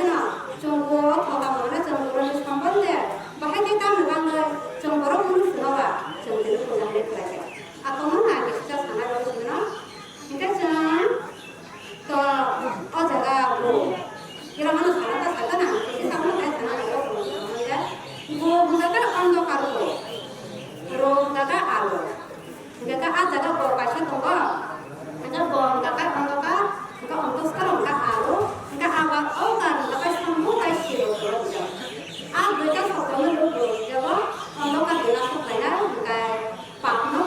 알잖아. 정보 더가면은 정보를 선본데 bahaya tamu bangga 정보로 보는 수가 정들을 보장해 그래요. 아까는 아기 진짜 사나로 보면 그러니까 또 어제가 뭐 이러면은 살아다 살다나 세상으로 다 사나로 보는데 뭐 뭔가가 언덕하고 그러다가 알고 그러니까 아자가 뭐 마셨던 거 아자 뭔가가 언덕가 그러니까 언덕 스타로 알고 그러니까 아와 어가 뭔가가 상부가 싫어 그러죠. mereka fotonya dulu, jadi kalau kan kita fotonya kayak pakno,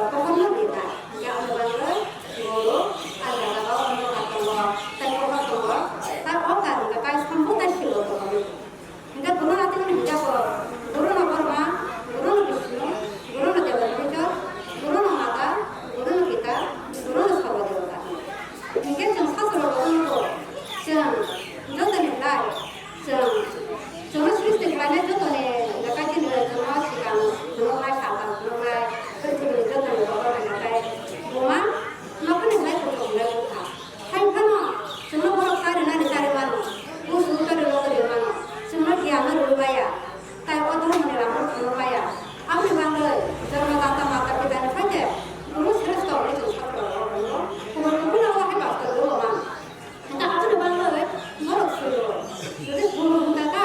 pokoknya kita, kayak orang-orang dulu ada kalau orang katawa, tapi orang tua, tapi orang kan kayak sambutan sih loh pokoknya. Enggak guru nanti kan bisa kok, guru nomor mana, guru Wisnu, guru Dewa Puja, guru Mata, guru kita, guru Sahabat Dewa. Mungkin yang satu loh, yang jodoh nih lah, yang 저는 스위스 그만에 저번에 몇 가지 늘어져서 시간 그놈만 사람 그놈만 그렇게 저번에 먹어보는 거에 뭐만 너는 왜 그렇게 올라오고 가 할파노 정말 보러 가는 날이 자르만 무슨 소리를 먹으려면 정말 기한을 올봐야 딸 어떤 분이랑 물어봐야 아무리 방을 저런 갔다 왔다 기다리는 편데 너무 스트레스가 올리죠 사람으로 그걸 누구라고 해봤어 그거만 그러니까 아무리 방을 멀었어요 근데 모르다가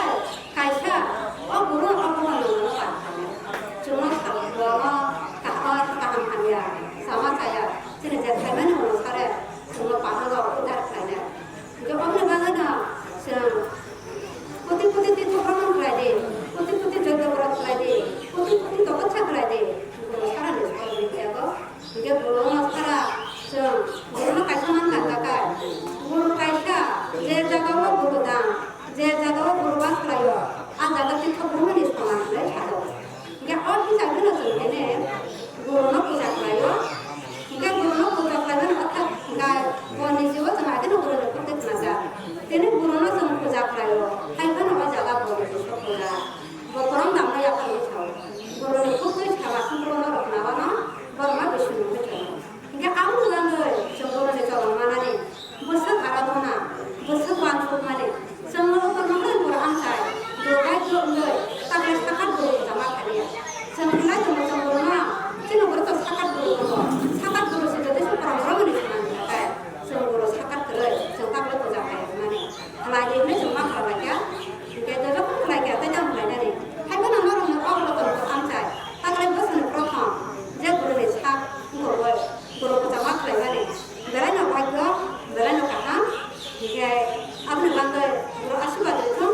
가이사 guru apa dulu kan cuma kalau sama saya cerita saya mana saya cuma pasal udah saya jadi orang mana putih itu orang lagi putih jaga orang lagi putih tokat cak lagi sekarang nih sekarang itu apa jadi belum sekarang guru kaisa mana katakan guru kaisa dia jaga orang guru dah dia jaga orang guru was lagi जाकर के तो घूमने इस्तेमाल में छाड़ो क्या और भी जाकर ना चलते हैं गुरुओं को जाकर आयो क्या गुरुओं को जाकर ना अर्थात गाय बोलने से वो समाज में गुरुओं को देख ना जा तेरे गुरुओं से उनको जाकर आयो हाई का ना जाकर बोलने से तो पूरा वो परम नाम ना याद नहीं छाओ गुरुओं को कोई छावा गुरुओं रखना वाला बर्मा विष्णु में छाओ क्या आम लोगों ने गुरुओं ने चलो माना ने बस आराधना बस वांछो माने semua permohonan Quran saya doa juga tapi sekat dulu sama kalian sebenarnya cuma cuma berarti sekat dulu sudah itu program ini cuma kayak semua sekat terus sekat dulu jangan mana lagi ini cuma kalau aja kita juga pun lagi ada yang mulai nih hai mana orang kalau Quran saya kalau bos nih program dia guru nih sekat guru sama kalian nih berani apa kaham jika apa nih guru asyik itu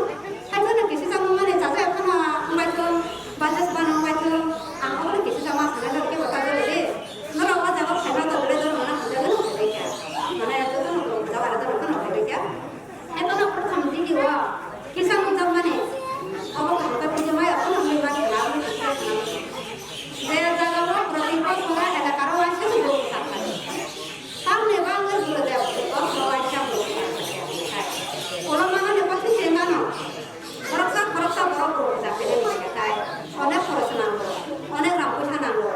hai mana kisah sama mana caca apa nama macam baca sebanyak macam aku nih kisah sama sana lagi kita jadi nggak apa jawab saya tuh boleh tuh mana kita tuh boleh mana itu tuh jawab itu kan boleh ya itu nak pertama jadi wah kisah macam mana apa kan kita punya apa namanya lagi lalu kita saya jaga wah berarti pas orang ada karuan sih belum sampai sampai banget sudah ada karuan sih orang mana dapat sih mana koroksa baru tapi ini kata onek koroksa nanggo onek rampu nanggo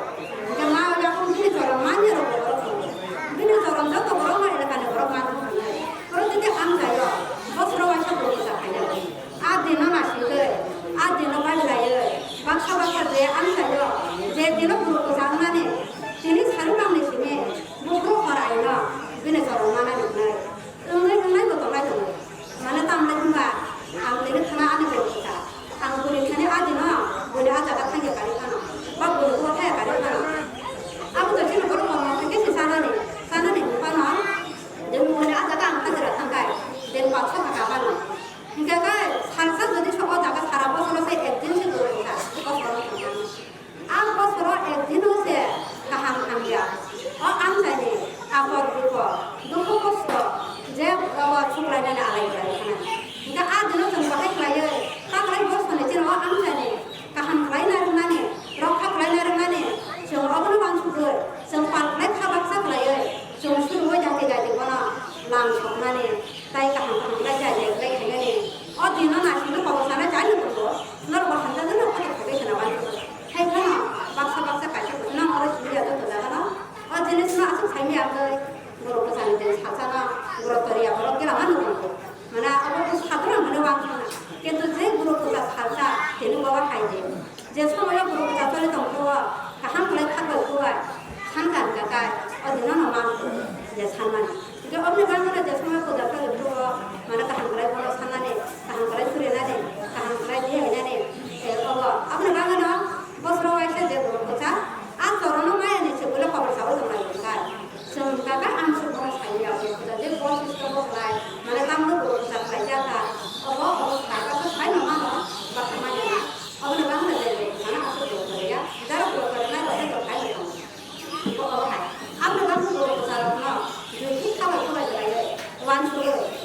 jangan ada pun ini orang mana ini orang jauh tuh orang mana kan orang mana kalau jadi angsa ya bos orang macam belum sampai ada nama sih ada nama lain bangsa dia angsa ya jadi dia belum kesana nih ini sekarang nih sini bukan orang ini orang mana nih enggak betul lagi mana tampil juga angkuri karena ada berita angkuri karena ada no boleh ada kata yang kali kan bab boleh buat ya kali kan aku tuh cuma baru ngomong ke si sana nih mana dia boleh ada kan ada datang kai dan paksa kapan hingga kai harus jadi coba jaga sarap selesai ekdin sih dulu kita aku suruh ekdin sih kaham dia oh angsa nih apa gitu dulu kosong jadi kalau suplainya ada lagi enggak ada loh tempat lain tak lain bos mana cina wah angsa nih kaham lain ada mana rokok lain ada mana semua orang bang sudah sempat lain kabak sak lain semua suruh jadi mana langsung mana tay kaham lain jadi ini oh di mana sih lu kalau sana jadi betul nol bahan dan nol pakai kenapa hai mana baksa kaca nol harus dia tuh kan oh jenis macam saya ada guru pesan jenis hacana guru teriak guru kira mana mana aku tuh satu orang 이게 없는 방문에 이제 생각보다 그래 또 만약에 한 그라이 보러 산나네 한 그라이 수레나네 한 그라이 대하냐네 없는 방문은 버스로 와있어 되고 그자 안 떨어는 마야네 저걸로 밥을 사오던 말이니까 정가가 안 쓰고 살려고 그자 내 버스 스토브 라이 만약 아무도 모르고 자 가자다 가서 살 넘어가 막하마냐 없는 방문에 되네 만약 아무도 모르고야 기다려 보고는 나 어디서 가야 이거 아무도 방문 모르고 살았구나 그 힙합을 풀어줘야 돼 완수를